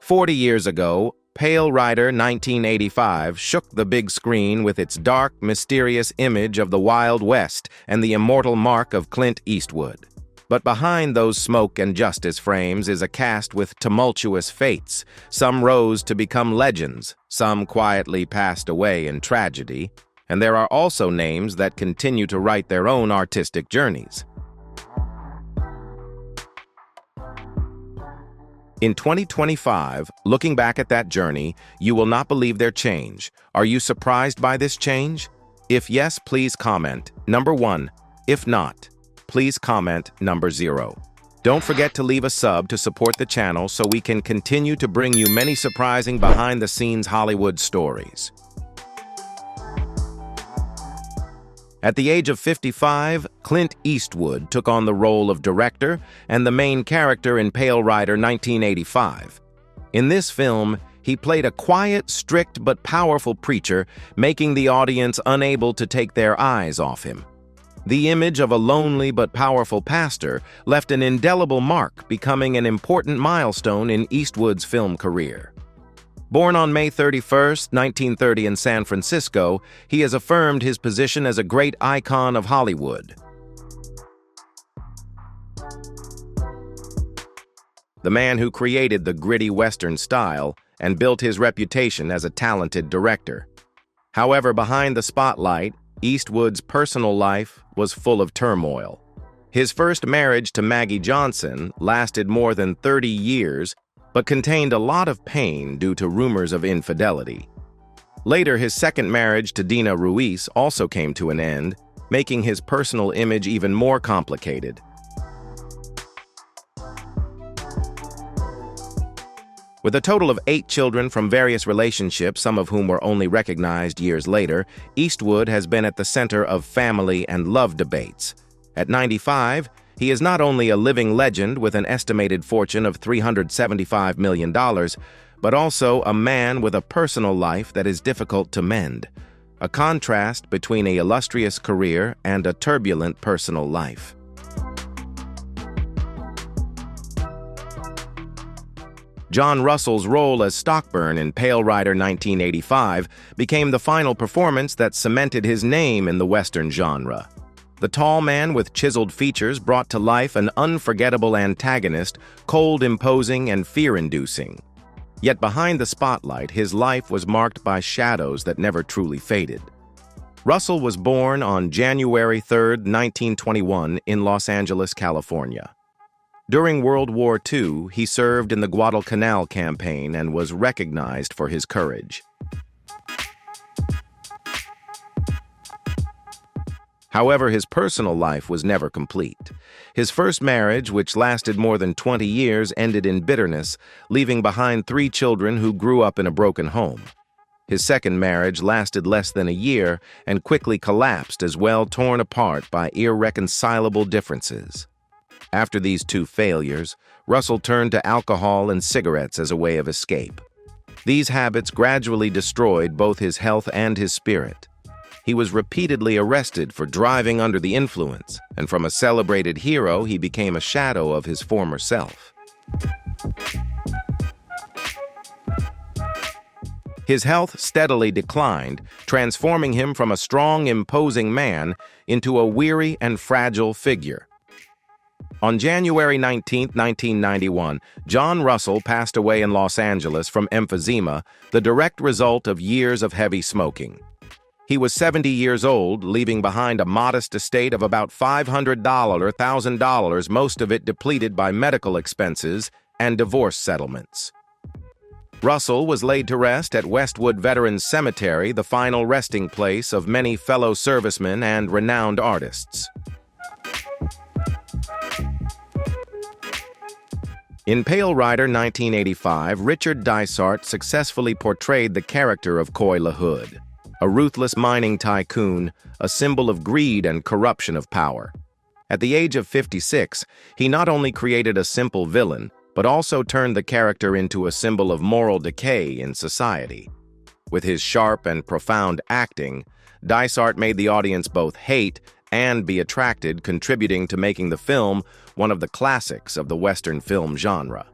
40 years ago, Pale Rider 1985 shook the big screen with its dark, mysterious image of the Wild West and the immortal mark of Clint Eastwood. But behind those smoke and justice frames is a cast with tumultuous fates. Some rose to become legends, some quietly passed away in tragedy, and there are also names that continue to write their own artistic journeys. In 2025, looking back at that journey, you will not believe their change. Are you surprised by this change? If yes, please comment number 1. If not, please comment number 0. Don't forget to leave a sub to support the channel so we can continue to bring you many surprising behind-the-scenes Hollywood stories. At the age of 55, Clint Eastwood took on the role of director and the main character in Pale Rider 1985. In this film, he played a quiet, strict, but powerful preacher, making the audience unable to take their eyes off him. The image of a lonely but powerful pastor left an indelible mark, becoming an important milestone in Eastwood's film career. Born on May 31, 1930 in San Francisco, he has affirmed his position as a great icon of Hollywood. The man who created the gritty Western style and built his reputation as a talented director. However, behind the spotlight, Eastwood's personal life was full of turmoil. His first marriage to Maggie Johnson lasted more than 30 years, but contained a lot of pain due to rumors of infidelity. Later, his second marriage to Dina Ruiz also came to an end, making his personal image even more complicated. With a total of 8 children from various relationships, some of whom were only recognized years later, Eastwood has been at the center of family and love debates. At 95, he is not only a living legend with an estimated fortune of $375 million, but also a man with a personal life that is difficult to mend, a contrast between an illustrious career and a turbulent personal life. John Russell's role as Stockburn in Pale Rider 1985 became the final performance that cemented his name in the Western genre. The tall man with chiseled features brought to life an unforgettable antagonist, cold, imposing, and fear-inducing. Yet behind the spotlight, his life was marked by shadows that never truly faded. Russell was born on January 3, 1921, in Los Angeles, California. During World War II, he served in the Guadalcanal campaign and was recognized for his courage. However, his personal life was never complete. His first marriage, which lasted more than 20 years, ended in bitterness, leaving behind 3 children who grew up in a broken home. His second marriage lasted less than a year and quickly collapsed as well, torn apart by irreconcilable differences. After these 2 failures, Russell turned to alcohol and cigarettes as a way of escape. These habits gradually destroyed both his health and his spirit. He was repeatedly arrested for driving under the influence, and from a celebrated hero, he became a shadow of his former self. His health steadily declined, transforming him from a strong, imposing man into a weary and fragile figure. On January 19, 1991, John Russell passed away in Los Angeles from emphysema, the direct result of years of heavy smoking. He was 70 years old, leaving behind a modest estate of about $500 or $1,000, most of it depleted by medical expenses and divorce settlements. Russell was laid to rest at Westwood Veterans Cemetery, the final resting place of many fellow servicemen and renowned artists. In Pale Rider 1985, Richard Dysart successfully portrayed the character of Coy LaHood, a ruthless mining tycoon, a symbol of greed and corruption of power. At the age of 56, he not only created a simple villain, but also turned the character into a symbol of moral decay in society. With his sharp and profound acting, Dysart made the audience both hate and be attracted, contributing to making the film one of the classics of the Western film genre.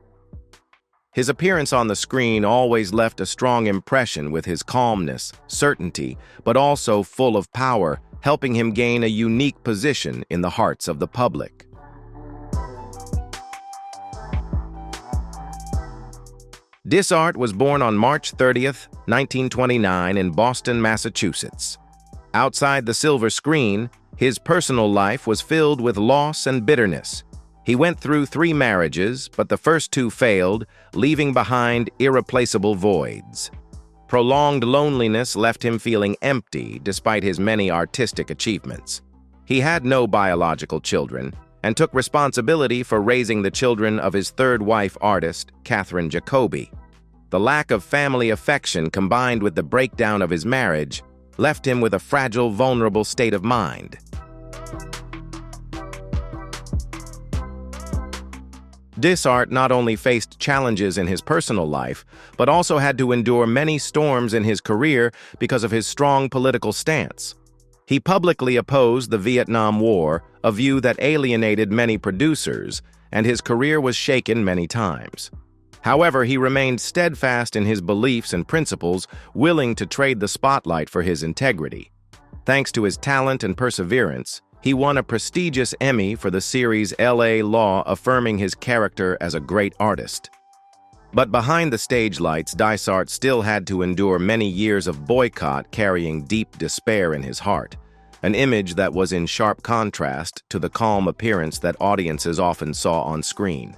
His appearance on the screen always left a strong impression with his calmness, certainty, but also full of power, helping him gain a unique position in the hearts of the public. Dishart was born on March 30th, 1929 in Boston, Massachusetts. Outside the silver screen, his personal life was filled with loss and bitterness. He went through 3 marriages, but the first 2 failed, leaving behind irreplaceable voids. Prolonged loneliness left him feeling empty despite his many artistic achievements. He had no biological children and took responsibility for raising the children of his third wife artist, Catherine Jacoby. The lack of family affection combined with the breakdown of his marriage left him with a fragile, vulnerable state of mind. Dishart not only faced challenges in his personal life, but also had to endure many storms in his career because of his strong political stance. He publicly opposed the Vietnam War, a view that alienated many producers, and his career was shaken many times. However, he remained steadfast in his beliefs and principles, willing to trade the spotlight for his integrity. Thanks to his talent and perseverance, he won a prestigious Emmy for the series L.A. Law, affirming his character as a great artist. But behind the stage lights, Dishart still had to endure many years of boycott, carrying deep despair in his heart, an image that was in sharp contrast to the calm appearance that audiences often saw on screen.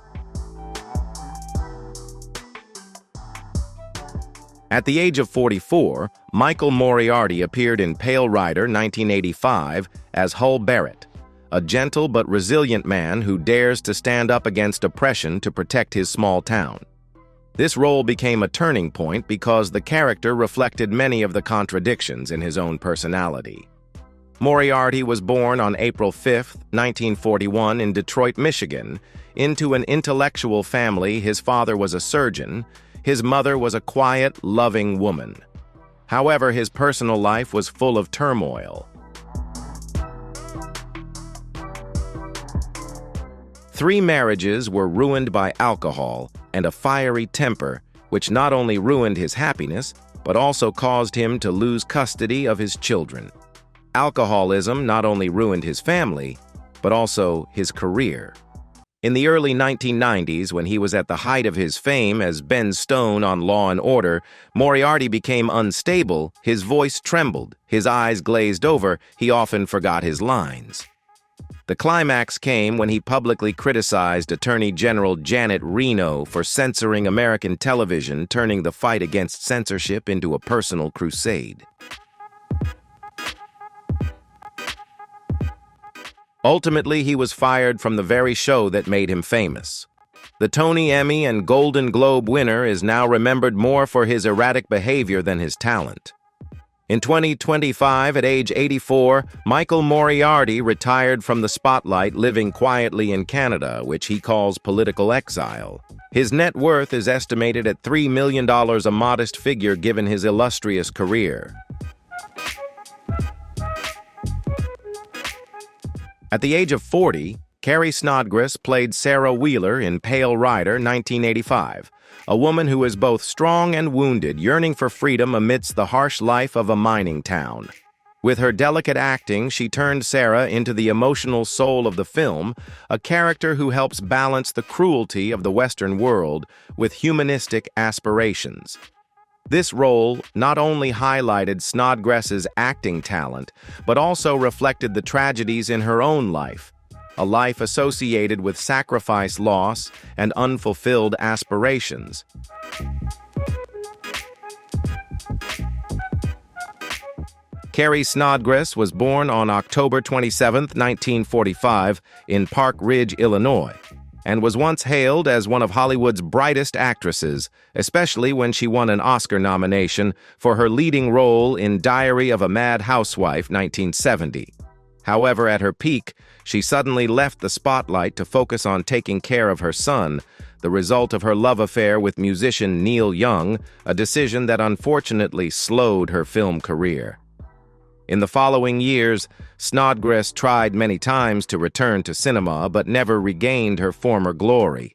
At the age of 44, Michael Moriarty appeared in Pale Rider 1985 as Hull Barrett, a gentle but resilient man who dares to stand up against oppression to protect his small town. This role became a turning point because the character reflected many of the contradictions in his own personality. Moriarty was born on April 5, 1941 in Detroit, Michigan, into an intellectual family. His father was a surgeon. His mother was a quiet, loving woman. However, his personal life was full of turmoil. 3 marriages were ruined by alcohol and a fiery temper, which not only ruined his happiness, but also caused him to lose custody of his children. Alcoholism not only ruined his family, but also his career. In the early 1990s, when he was at the height of his fame as Ben Stone on Law & Order, Moriarty became unstable, his voice trembled, his eyes glazed over, he often forgot his lines. The climax came when he publicly criticized Attorney General Janet Reno for censoring American television, turning the fight against censorship into a personal crusade. Ultimately, he was fired from the very show that made him famous. The Tony, Emmy, and Golden Globe winner is now remembered more for his erratic behavior than his talent. In 2025, at age 84, Michael Moriarty retired from the spotlight, living quietly in Canada, which he calls political exile. His net worth is estimated at $3 million, a modest figure given his illustrious career. At the age of 40, Carrie Snodgrass played Sarah Wheeler in Pale Rider 1985, a woman who is both strong and wounded, yearning for freedom amidst the harsh life of a mining town. With her delicate acting, she turned Sarah into the emotional soul of the film, a character who helps balance the cruelty of the Western world with humanistic aspirations. This role not only highlighted Snodgrass's acting talent, but also reflected the tragedies in her own life, a life associated with sacrifice, loss, and unfulfilled aspirations. Carrie Snodgrass was born on October 27, 1945, in Park Ridge, Illinois, and was once hailed as one of Hollywood's brightest actresses, especially when she won an Oscar nomination for her leading role in Diary of a Mad Housewife, 1970. However, at her peak, she suddenly left the spotlight to focus on taking care of her son, the result of her love affair with musician Neil Young, a decision that unfortunately slowed her film career. In the following years, Snodgrass tried many times to return to cinema but never regained her former glory.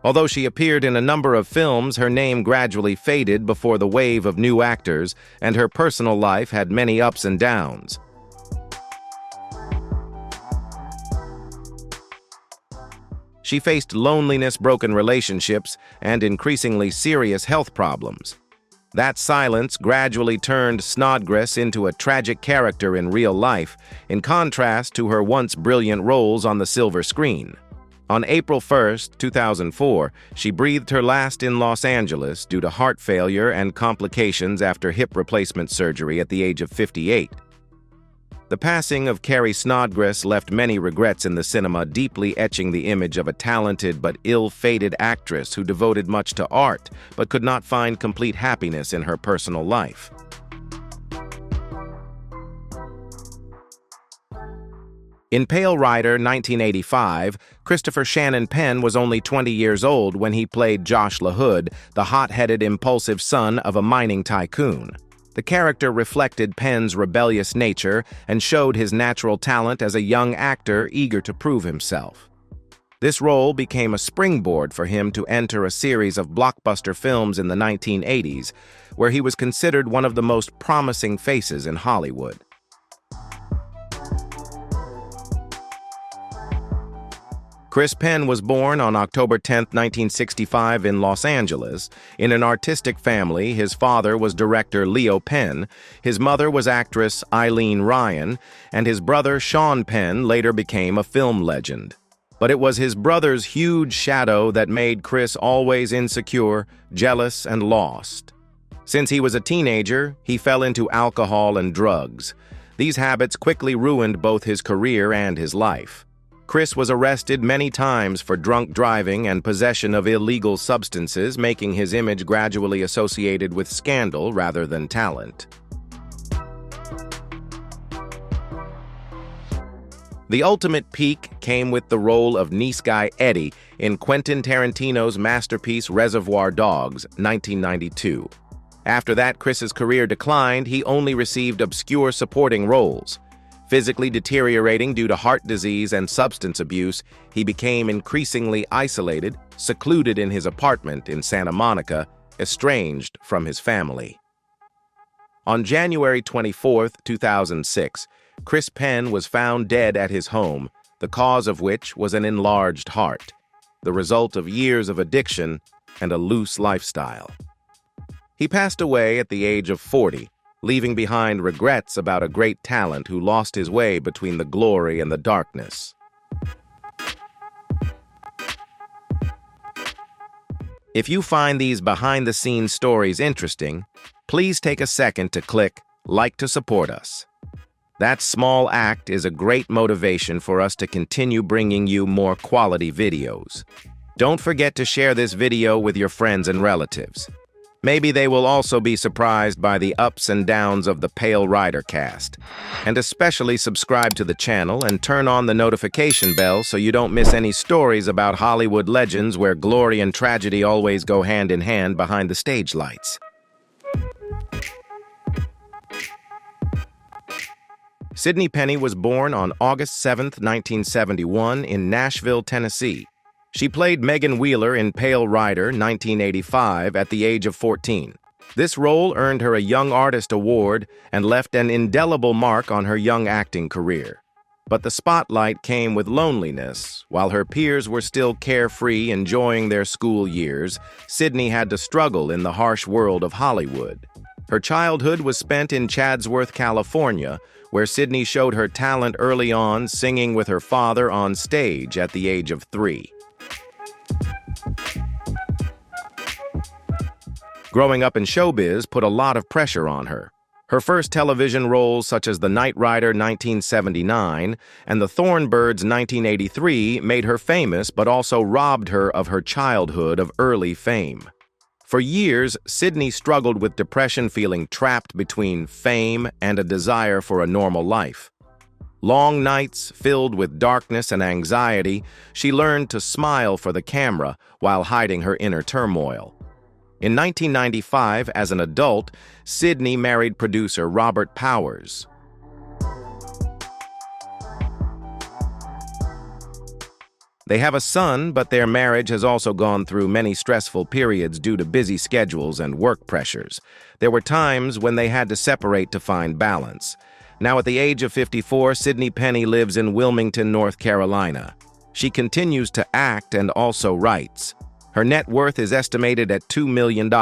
Although she appeared in a number of films, her name gradually faded before the wave of new actors, and her personal life had many ups and downs. She faced loneliness, broken relationships, and increasingly serious health problems. That silence gradually turned Snodgrass into a tragic character in real life, in contrast to her once brilliant roles on the silver screen. On April 1, 2004, she breathed her last in Los Angeles due to heart failure and complications after hip replacement surgery at the age of 58. The passing of Carrie Snodgrass left many regrets in the cinema, deeply etching the image of a talented but ill-fated actress who devoted much to art but could not find complete happiness in her personal life. In Pale Rider 1985, Christopher Shannon Penn was only 20 years old when he played Josh LaHood, the hot-headed, impulsive son of a mining tycoon. The character reflected Penn's rebellious nature and showed his natural talent as a young actor eager to prove himself. This role became a springboard for him to enter a series of blockbuster films in the 1980s, where he was considered one of the most promising faces in Hollywood. Chris Penn was born on October 10, 1965 in Los Angeles. In an artistic family, his father was director Leo Penn, his mother was actress Eileen Ryan, and his brother Sean Penn later became a film legend. But it was his brother's huge shadow that made Chris always insecure, jealous, and lost. Since he was a teenager, he fell into alcohol and drugs. These habits quickly ruined both his career and his life. Chris was arrested many times for drunk driving and possession of illegal substances, making his image gradually associated with scandal rather than talent. The ultimate peak came with the role of nice guy Eddie in Quentin Tarantino's masterpiece Reservoir Dogs, 1992. After that, Chris's career declined. He only received obscure supporting roles. Physically deteriorating due to heart disease and substance abuse, he became increasingly isolated, secluded in his apartment in Santa Monica, estranged from his family. On January 24, 2006, Chris Penn was found dead at his home, the cause of which was an enlarged heart, the result of years of addiction and a loose lifestyle. He passed away at the age of 40, leaving behind regrets about a great talent who lost his way between the glory and the darkness. If you find these behind-the-scenes stories interesting, please take a second to click like to support us. That small act is a great motivation for us to continue bringing you more quality videos. Don't forget to share this video with your friends and relatives. Maybe they will also be surprised by the ups and downs of the Pale Rider cast. And especially subscribe to the channel and turn on the notification bell so you don't miss any stories about Hollywood legends where glory and tragedy always go hand in hand behind the stage lights. Sidney Penny was born on August 7, 1971 in Nashville, Tennessee. She played Megan Wheeler in Pale Rider 1985 at the age of 14. This role earned her a Young Artist Award and left an indelible mark on her young acting career. But the spotlight came with loneliness. While her peers were still carefree, enjoying their school years, Sidney had to struggle in the harsh world of Hollywood. Her childhood was spent in Chatsworth, California, where Sidney showed her talent early on, singing with her father on stage at the age of 3. Growing up in showbiz put a lot of pressure on her. Her first television roles, such as The Knight Rider 1979 and The Thornbirds 1983, made her famous but also robbed her of her childhood of early fame. For years, Sidney struggled with depression, feeling trapped between fame and a desire for a normal life. Long nights filled with darkness and anxiety, she learned to smile for the camera while hiding her inner turmoil. In 1995, as an adult, Sidney married producer Robert Powers. They have a son, but their marriage has also gone through many stressful periods due to busy schedules and work pressures. There were times when they had to separate to find balance. Now, at the age of 54, Sydney Penny lives in Wilmington, North Carolina. She continues to act and also writes. Her net worth is estimated at $2 million.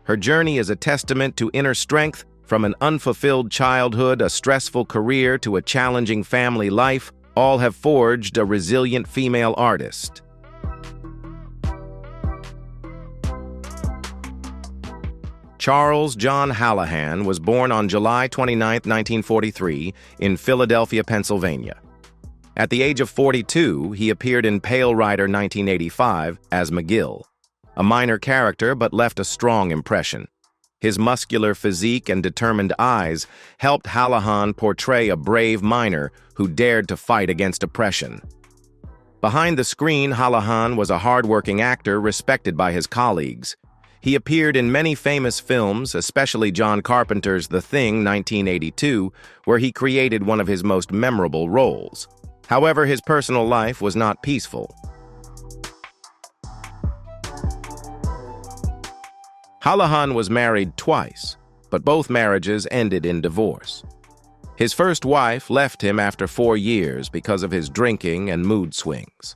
Her journey is a testament to inner strength. From an unfulfilled childhood, a stressful career, to a challenging family life, all have forged a resilient female artist. Charles John Hallahan was born on July 29, 1943, in Philadelphia, Pennsylvania. At the age of 42, he appeared in Pale Rider 1985 as McGill, a minor character but left a strong impression. His muscular physique and determined eyes helped Hallahan portray a brave miner who dared to fight against oppression. Behind the screen, Hallahan was a hard-working actor respected by his colleagues. He appeared in many famous films, especially John Carpenter's The Thing, 1982, where he created one of his most memorable roles. However, his personal life was not peaceful. Hallahan was married twice, but both marriages ended in divorce. His first wife left him after 4 years because of his drinking and mood swings.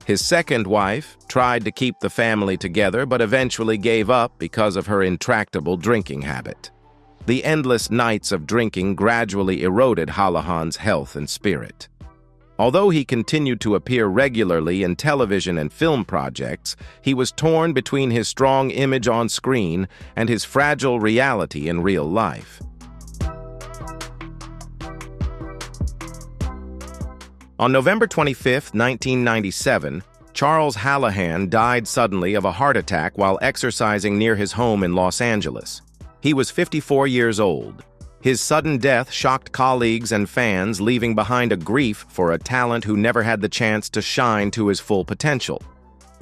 His second wife tried to keep the family together but eventually gave up because of her intractable drinking habit. The endless nights of drinking gradually eroded Hallahan's health and spirit. Although he continued to appear regularly in television and film projects, he was torn between his strong image on screen and his fragile reality in real life. On November 25, 1997, Charles Hallahan died suddenly of a heart attack while exercising near his home in Los Angeles. He was 54 years old. His sudden death shocked colleagues and fans, leaving behind a grief for a talent who never had the chance to shine to his full potential.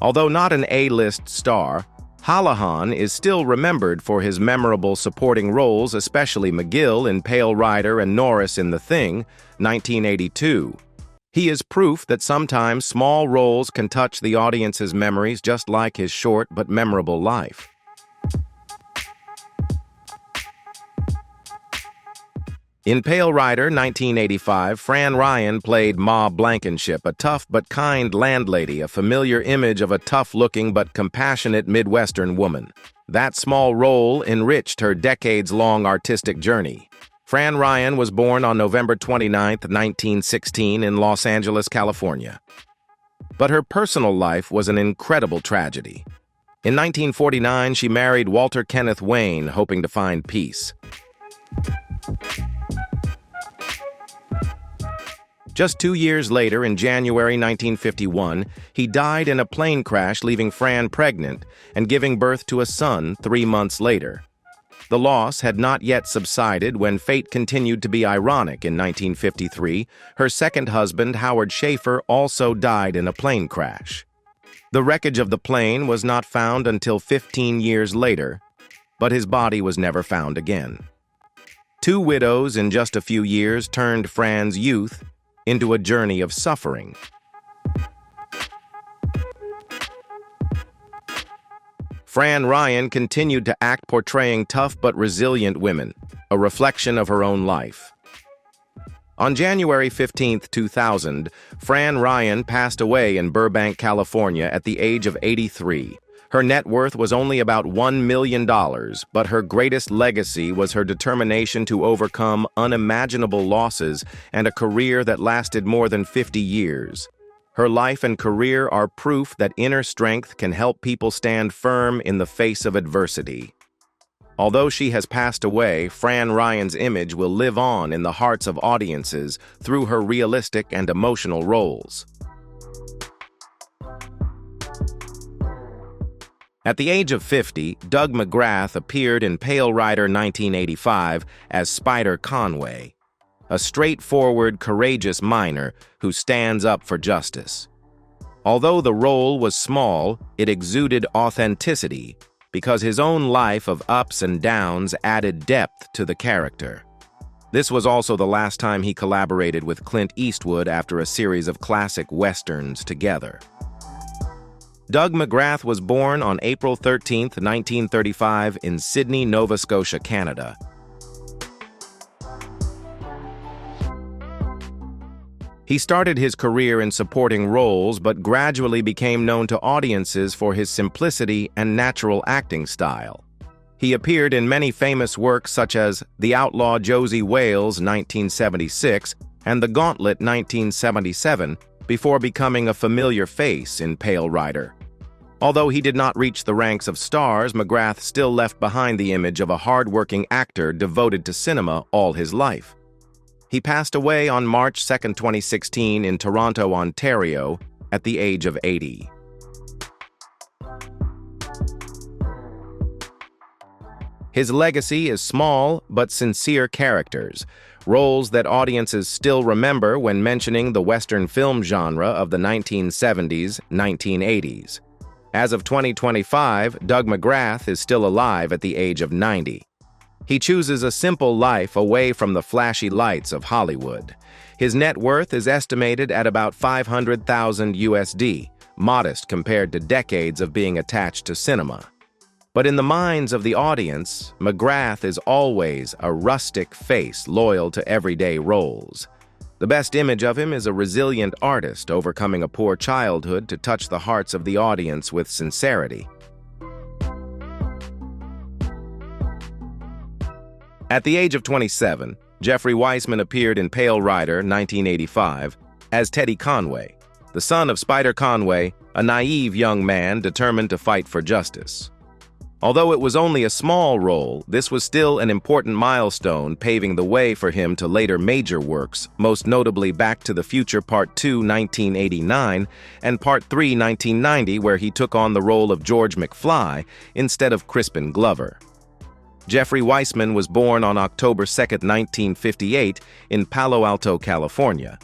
Although not an A-list star, Hallahan is still remembered for his memorable supporting roles, especially McGill in Pale Rider and Norris in The Thing, 1982. He is proof that sometimes small roles can touch the audience's memories, just like his short but memorable life. In Pale Rider 1985, Fran Ryan played Ma Blankenship, a tough but kind landlady, a familiar image of a tough-looking but compassionate Midwestern woman. That small role enriched her decades-long artistic journey. Fran Ryan was born on November 29, 1916, in Los Angeles, California. But her personal life was an incredible tragedy. In 1949, she married Walter Kenneth Wayne, hoping to find peace. Just 2 years later, in January 1951, he died in a plane crash, leaving Fran pregnant and giving birth to a son 3 months later. The loss had not yet subsided when fate continued to be ironic. In 1953, her second husband, Howard Schaefer, also died in a plane crash. The wreckage of the plane was not found until 15 years later, but his body was never found again. 2 widows in just a few years turned Fran's youth into a journey of suffering. Fran Ryan continued to act, portraying tough but resilient women, a reflection of her own life. On January 15, 2000, Fran Ryan passed away in Burbank, California at the age of 83. Her net worth was only about $1 million, but her greatest legacy was her determination to overcome unimaginable losses and a career that lasted more than 50 years. Her life and career are proof that inner strength can help people stand firm in the face of adversity. Although she has passed away, Fran Ryan's image will live on in the hearts of audiences through her realistic and emotional roles. At the age of 50, Doug McGrath appeared in Pale Rider 1985 as Spider Conway, a straightforward, courageous miner who stands up for justice. Although the role was small, it exuded authenticity because his own life of ups and downs added depth to the character. This was also the last time he collaborated with Clint Eastwood after a series of classic westerns together. Doug McGrath was born on April 13, 1935, in Sydney, Nova Scotia, Canada. He started his career in supporting roles, but gradually became known to audiences for his simplicity and natural acting style. He appeared in many famous works such as The Outlaw Josie Wales, 1976, and The Gauntlet, 1977, before becoming a familiar face in Pale Rider. Although he did not reach the ranks of stars, McGrath still left behind the image of a hard-working actor devoted to cinema all his life. He passed away on March 2, 2016, in Toronto, Ontario, at the age of 80. His legacy is small but sincere characters, roles that audiences still remember when mentioning the Western film genre of the 1970s, 1980s. As of 2025, Doug McGrath is still alive at the age of 90. He chooses a simple life away from the flashy lights of Hollywood. His net worth is estimated at about $500,000 USD, modest compared to decades of being attached to cinema. But in the minds of the audience, McGrath is always a rustic face loyal to everyday roles. The best image of him is a resilient artist overcoming a poor childhood to touch the hearts of the audience with sincerity. At the age of 27, Jeffrey Weissman appeared in Pale Rider, 1985, as Teddy Conway, the son of Spider Conway, a naive young man determined to fight for justice. Although it was only a small role, this was still an important milestone, paving the way for him to later major works, most notably Back to the Future Part 2, 1989, and Part 3, 1990, where he took on the role of George McFly instead of Crispin Glover. Jeffrey Weissman was born on October 2, 1958, in Palo Alto, California.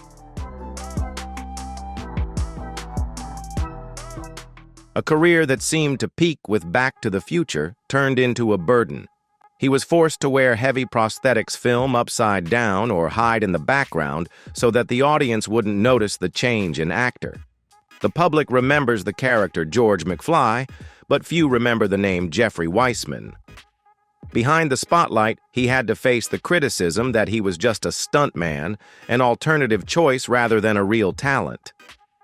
A career that seemed to peak with Back to the Future turned into a burden. He was forced to wear heavy prosthetics film upside down or hide in the background so that the audience wouldn't notice the change in actor. The public remembers the character George McFly, but few remember the name Jeffrey Weissman. Behind the spotlight, he had to face the criticism that he was just a stuntman, an alternative choice rather than a real talent.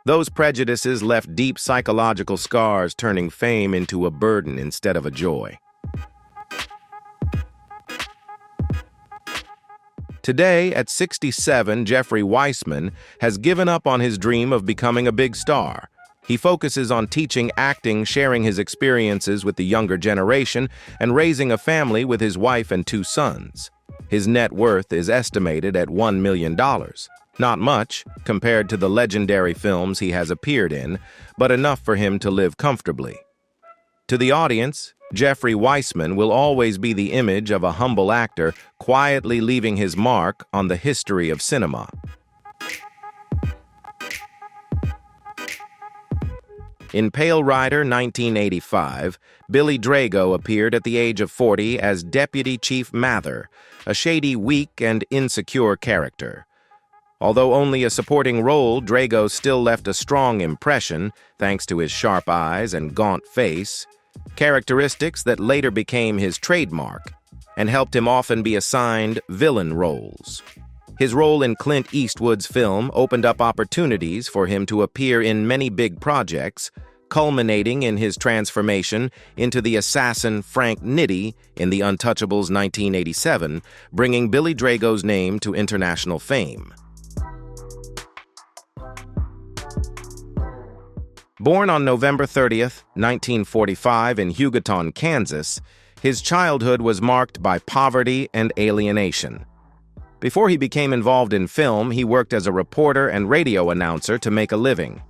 Those prejudices left deep psychological scars, turning fame into a burden instead of a joy. Today, at 67, Jeffrey Weissman has given up on his dream of becoming a big star. He focuses on teaching acting, sharing his experiences with the younger generation, and raising a family with his wife and 2 sons. His net worth is estimated at $1 million. Not much, compared to the legendary films he has appeared in, but enough for him to live comfortably. To the audience, Jeffrey Weissman will always be the image of a humble actor quietly leaving his mark on the history of cinema. In Pale Rider, 1985, Billy Drago appeared at the age of 40 as Deputy Chief Mather, a shady, weak, and insecure character. Although only a supporting role, Drago still left a strong impression, thanks to his sharp eyes and gaunt face, characteristics that later became his trademark and helped him often be assigned villain roles. His role in Clint Eastwood's film opened up opportunities for him to appear in many big projects, culminating in his transformation into the assassin Frank Nitti in The Untouchables 1987, bringing Billy Drago's name to international fame. Born on November 30th, 1945 in Hugoton, Kansas, his childhood was marked by poverty and alienation. Before he became involved in film, he worked as a reporter and radio announcer to make a living.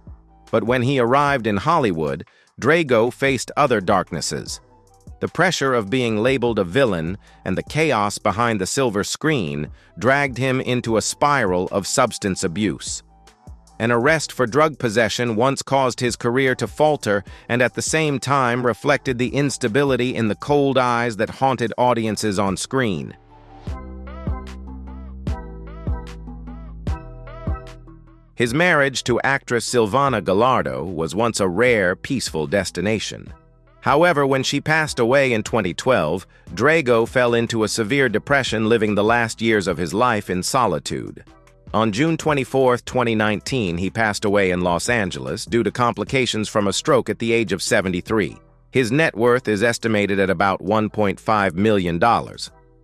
But when he arrived in Hollywood, Drago faced other darknesses. The pressure of being labeled a villain and the chaos behind the silver screen dragged him into a spiral of substance abuse. An arrest for drug possession once caused his career to falter and at the same time reflected the instability in the cold eyes that haunted audiences on screen. His marriage to actress Silvana Gallardo was once a rare, peaceful destination. However, when she passed away in 2012, Drago fell into a severe depression, living the last years of his life in solitude. On June 24, 2019, he passed away in Los Angeles due to complications from a stroke at the age of 73. His net worth is estimated at about $1.5 million.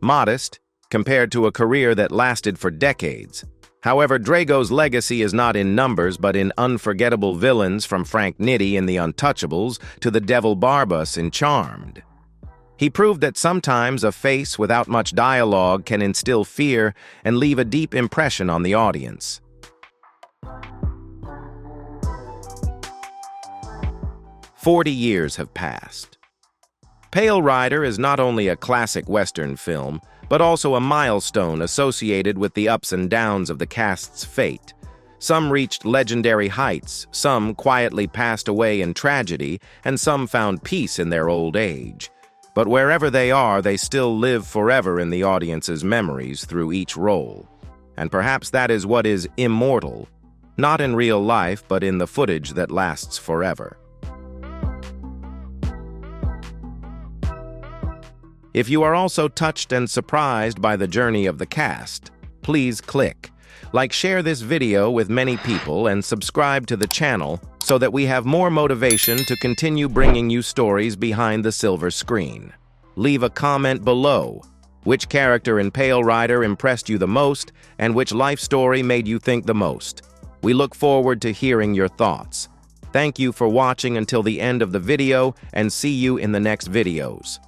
Modest, compared to a career that lasted for decades. However, Drago's legacy is not in numbers but in unforgettable villains, from Frank Nitti in The Untouchables to the Devil Barbus in Charmed. He proved that sometimes a face without much dialogue can instill fear and leave a deep impression on the audience. 40 years have passed. Pale Rider is not only a classic Western film, but also a milestone associated with the ups and downs of the cast's fate. Some reached legendary heights, some quietly passed away in tragedy, and some found peace in their old age. But wherever they are, they still live forever in the audience's memories through each role. And perhaps that is what is immortal, not in real life, but in the footage that lasts forever. If you are also touched and surprised by the journey of the cast, please click like, share this video with many people, and subscribe to the channel so that we have more motivation to continue bringing you stories behind the silver screen. Leave a comment below. Which character in Pale Rider impressed you the most, and which life story made you think the most? We look forward to hearing your thoughts. Thank you for watching until the end of the video, and see you in the next videos.